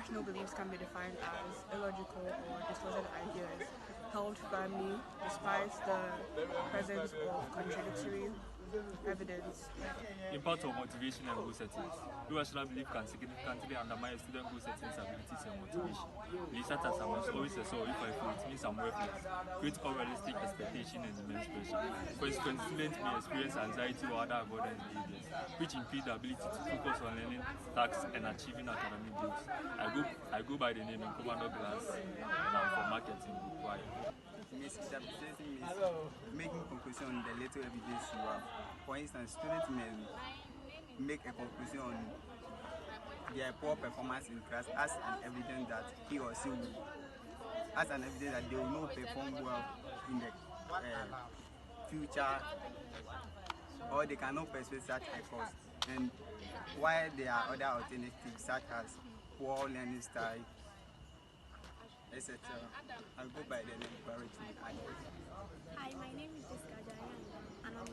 Irrational beliefs can be defined as illogical or distorted ideas held firmly despite the presence of contradictory evidence. Impact of motivation and goal settings. Irrational belief can significantly undermine a student goal settings, abilities, and motivation. Beliefs such as I must always excel, if I fail, it means I'm worthless. Create unrealistic expectation and immense pressure. Consequently, students may experience anxiety or other avoidance behaviors, which impede the ability to focus on learning tasks and achieving academic goals. I go by the name in Commando Glass, and I'm from marketing. Why? Misinterpretation means making conclusion on the little evidence you have. For instance, students may make a conclusion on their poor performance in class as an evidence that he or she will, as an evidence that they will not perform well in the future, or they cannot pursue such a course. And while there are other alternatives such as poor learning style, etc. I'll go by the name Irrational. Hi, my name is Jessica Jayan, and I'm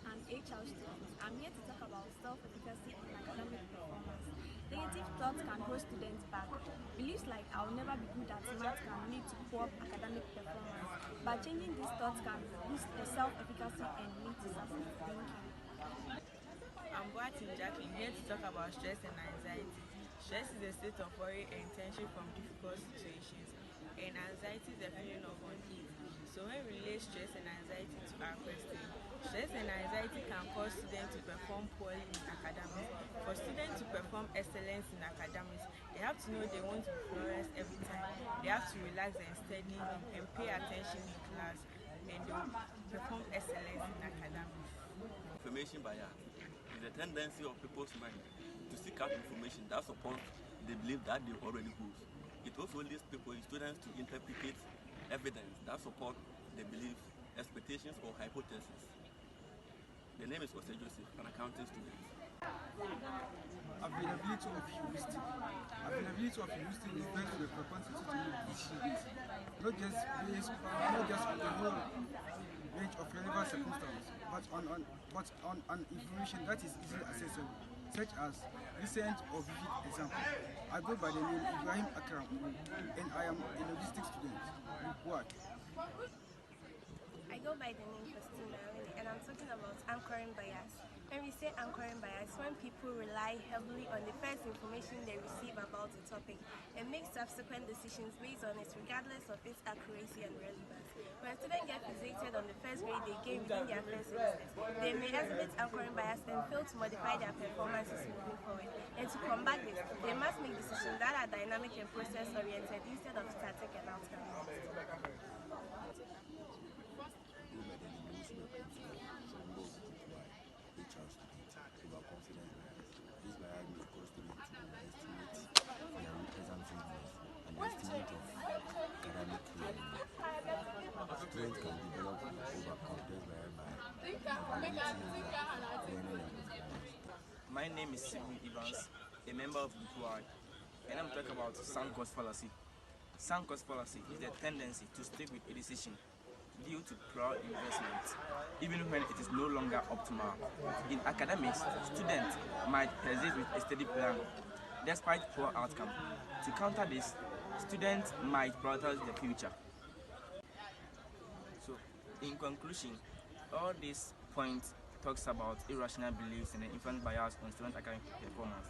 an HR student. I'm here to talk about self-efficacy and academic performance. Negative thoughts can hold students back. Beliefs like I'll never be good at math can lead to poor academic performance. By changing these thoughts can boost the self-efficacy and lead to success. Thank you. I'm Jackie, here to talk about stress and anxiety. Stress is a state of worry and tension from difficult situations, and anxiety is a feeling of unease. So when we relate stress and anxiety to our question, stress and anxiety can cause students to perform poorly in academics. For students to perform excellence in academics, they have to know they want to flourish every time. They have to relax and study and pay attention in class, and they will perform excellence in academics. Information bias is a tendency of people's mind to seek out information that supports the belief that they already hold. It also leads students to interpret evidence that support the beliefs, expectations, or hypotheses. The name is Joseph, an accounting student. Availability of heuristic. Availability of heuristic refers to the propensity to make decisions, not just on the whole range of relevant circumstances, but on an information that is easily accessible, such as recent or vivid example. I go by the name Ibrahim Akram, and I am a logistics student. What? I go by the name Christina, and I'm talking about anchoring bias. When we say anchoring bias, when people rely heavily on the first information they receive about a topic and make subsequent decisions based on it regardless of its accuracy and relevance. When students get fixated on the first grade they gain within their first semester, they may exhibit anchoring bias and fail to modify their performances moving forward. And to combat this, they must make decisions that are dynamic and process-oriented instead of static and outcome-based. Students can develop overconfidence My name is Sylvie Evans, a member of the QI, and I'm talking about sunk cost fallacy. Sunk cost fallacy is the tendency to stick with a decision due to prior investment, even when it is no longer optimal. In academics, students might persist with a steady plan despite poor outcome. To counter this, students might prioritize the future. So, in conclusion, all these points talks about irrational beliefs and the influence bias on student academic performance.